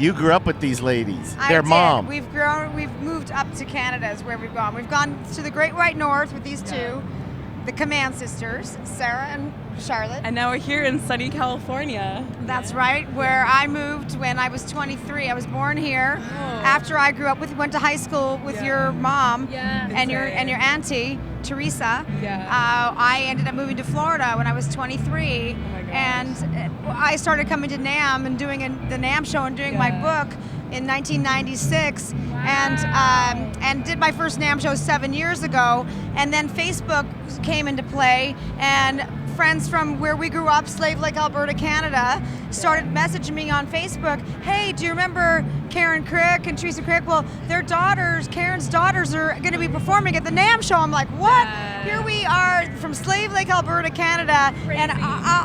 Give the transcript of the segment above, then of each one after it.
You grew up with these ladies. I Their did. mom. We've grown. We've moved up to Canada is where we've gone. We've gone to the Great White North with these two, the Command sisters, Sarah and Charlotte. And now we're here in sunny California. That's right, where I moved when I was 23. I was born here. After I grew up went to high school with your mom and your auntie Teresa. I ended up moving to Florida when I was 23, and I started coming to NAMM and doing the NAMM show and doing my book in 1996, and did my first NAMM show 7 years ago, and then Facebook came into play, and friends from where we grew up, Slave Lake, Alberta, Canada, started messaging me on Facebook, hey, do you remember Karen Crick and Teresa Crick? Well, Karen's daughters are going to be performing at the NAMM show. I'm like, what? Here we are from Slave Lake, Alberta, Canada, and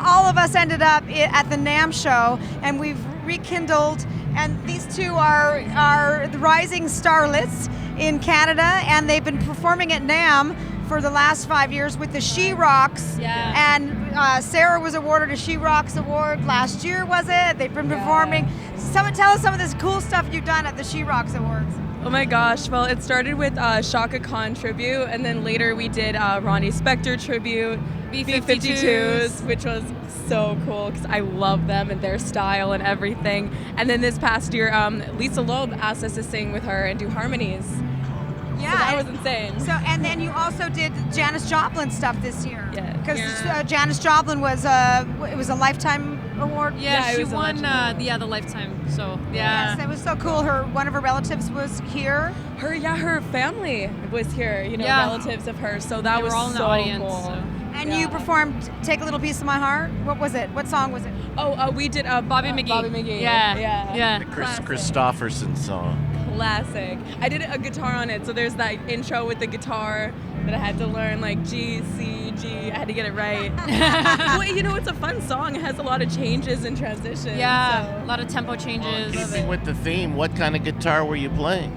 all of us ended up at the NAMM show, and we've rekindled, and these two are the rising starlets in Canada, and they've been performing at NAMM for the last 5 years with the She Rocks. And Sarah was awarded a She Rocks award last year, was it? They've been performing. Tell us some of this cool stuff you've done at the She Rocks Awards. Oh my gosh, well, it started with Shaka Khan tribute, and then later we did Ronnie Spector tribute, B-52s, which was so cool because I love them and their style and everything. And then this past year, Lisa Loeb asked us to sing with her and do harmonies. Yeah, so that was insane. So, and then you also did Janis Joplin stuff this year. Because Janis Joplin was it was a Lifetime award. Yeah, she won the Lifetime. So yes, it was so cool. One of her relatives was here. Her family was here. Relatives of hers. So that was all in the so audience. Cool. So. And you performed "Take a Little Piece of My Heart." What was it? What song was it? We did Bobby McGee. Bobby McGee. Yeah. The Chris Christopherson song. Classic. I did a guitar on it, so there's that intro with the guitar that I had to learn, like G, C, G. I had to get it right. Well, it's a fun song. It has a lot of changes and transitions. Yeah, a lot of tempo changes. Keeping with the theme, what kind of guitar were you playing?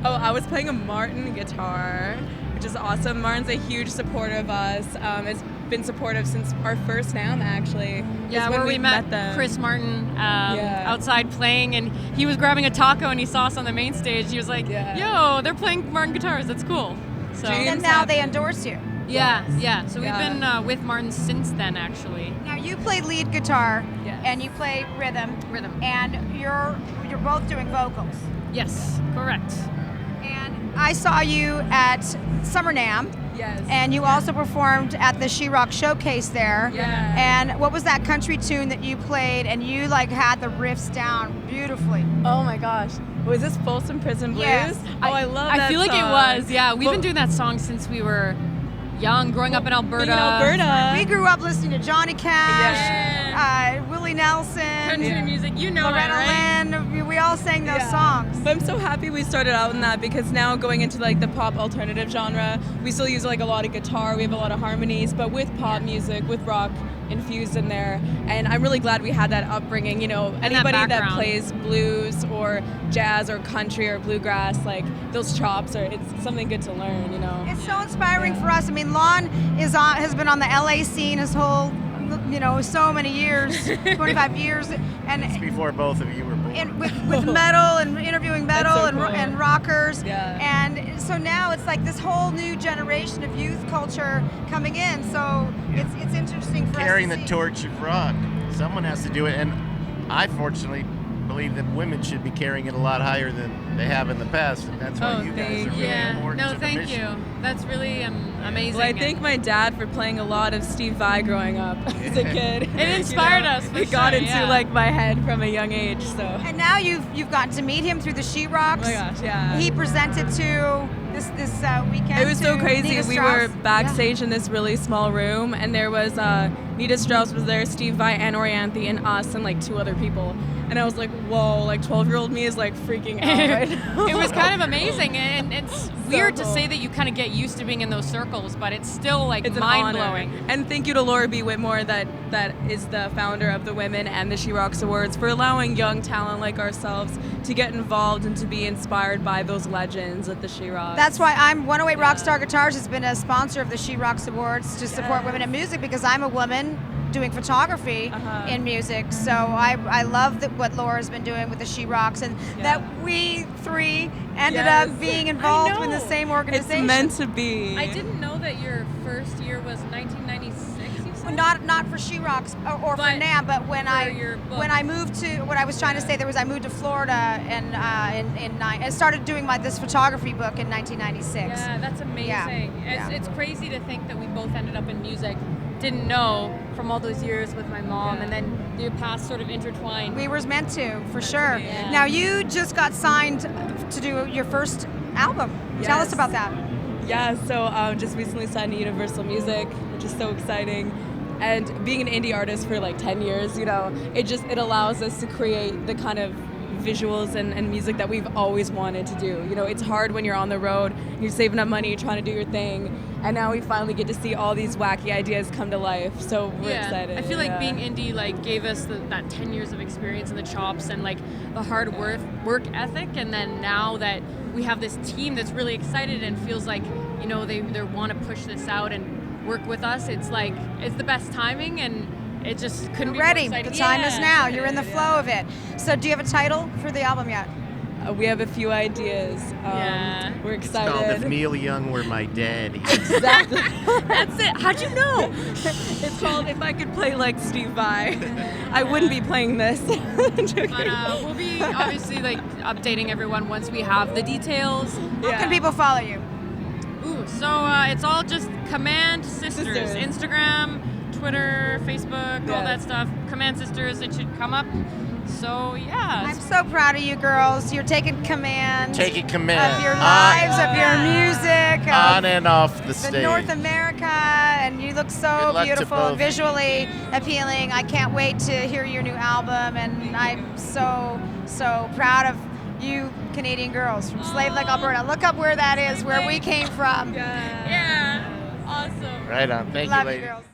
Oh, I was playing a Martin guitar, which is awesome. Martin's a huge supporter of us. It's been supportive since our first NAMM, actually. Yeah, where we met them. Chris Martin outside playing, and he was grabbing a taco, and he saw us on the main stage. He was like, yo, they're playing Martin guitars. That's cool. So and now they endorse you. Yeah. So we've been with Martin since then, actually. Now you play lead guitar, and you play rhythm, and you're both doing vocals. Yes, correct. And I saw you at Summer NAMM. Yes. And you also performed at the She Rock Showcase there. Yeah. And what was that country tune that you played, and you had the riffs down beautifully? Oh my gosh. Was this Folsom Prison Blues? Yes. I love that I feel song. like it was. Yeah, we've been doing that song since we were young, growing up in Alberta. We grew up listening to Johnny Cash, Willie Nelson, country music, Loretta Lynn. We all sang those songs. But I'm so happy we started out in that, because now going into the pop alternative genre, we still use a lot of guitar, we have a lot of harmonies, but with pop music, with rock infused in there. And I'm really glad we had that upbringing. Anybody that plays blues or jazz or country or bluegrass, those chops it's something good to learn. It's so inspiring for us. I mean, Lonn has been on the LA scene his whole so many years, 25 years, and it's before both of you were born. And with metal and interviewing metal so and, cool. and rockers. Yeah. And so now it's this whole new generation of youth culture coming in. So it's interesting for Carrying us to the see. torch of rock. Someone has to do it, and I fortunately believe that women should be carrying it a lot higher than they have in the past, and that's why you guys are really important to the thank mission. you. That's really amazing. Well, I thank my dad for playing a lot of Steve Vai growing up as a kid. It inspired us. It got into my head from a young age. So. And now you've gotten to meet him through the She Rocks. Oh my gosh, yeah. He presented to this weekend. It was so crazy. Nita We Strauss. were backstage in this really small room, and there was Nita Strauss was there, Steve Vai, and Orianthe, and us, and 2 other people. And I was like, whoa, 12-year-old me is freaking out right now. It was kind of amazing, and it's weird cool. to say that you kind of get used to being in those circles, but it's still it's mind-blowing. And thank you to Laura B. Whitmore, that is the founder of the Women and the She Rocks Awards, for allowing young talent like ourselves to get involved and to be inspired by those legends at the She Rocks. That's why 108 Rockstar Guitars has been a sponsor of the She Rocks Awards to support women in music, because I'm a woman doing photography in music. So I love what Laura's been doing with the She Rocks, and that we three ended up being involved in the same organization. It's meant to be. I didn't know that your first year was 1996. You said? Not for She Rocks or for NAMM, but when I moved to, what I was trying to say there was, I moved to Florida and I started doing this photography book in 1996. Yeah, that's amazing. It's crazy to think that we both ended up in music. Didn't know from all those years with my mom, and then your paths sort of intertwined. We were meant to, for sure. Now you just got signed to do your first album. Tell us about that. Yeah, so just recently signed to Universal Music, which is so exciting. And being an indie artist for like 10 years, you know, it allows us to create the kind of visuals and music that we've always wanted to do. You know, it's hard when you're on the road, you're saving up money, you're trying to do your thing, and now we finally get to see all these wacky ideas come to life. So we're excited. I feel like being indie gave us that 10 years of experience and the chops and the hard work ethic, and then now that we have this team that's really excited and feels like, you know, they want to push this out and work with us, it's the best timing, and it just couldn't be ready. more exciting. The time is now. You're in the flow of it. So do you have a title for the album yet? We have a few ideas. We're excited. It's called If Neil Young Were My Daddy. Exactly. That's it. How'd you know? It's called If I Could Play Like Steve Vai. I wouldn't be playing this. But we'll be obviously updating everyone once we have the details. How can people follow you? So it's all just Command Sisters. Instagram, Twitter, Facebook, all that stuff. Command Sisters, it should come up. So I'm so proud of you girls. You're taking command. Of your lives, of your music. On and off the stage. North America, and you look so beautiful, visually appealing. I can't wait to hear your new album, and I'm so proud of you Canadian girls from Slave Lake, Alberta. Look up where that is, where we came from. Yeah. Awesome. Right on. Thank you, ladies. Love you, girls.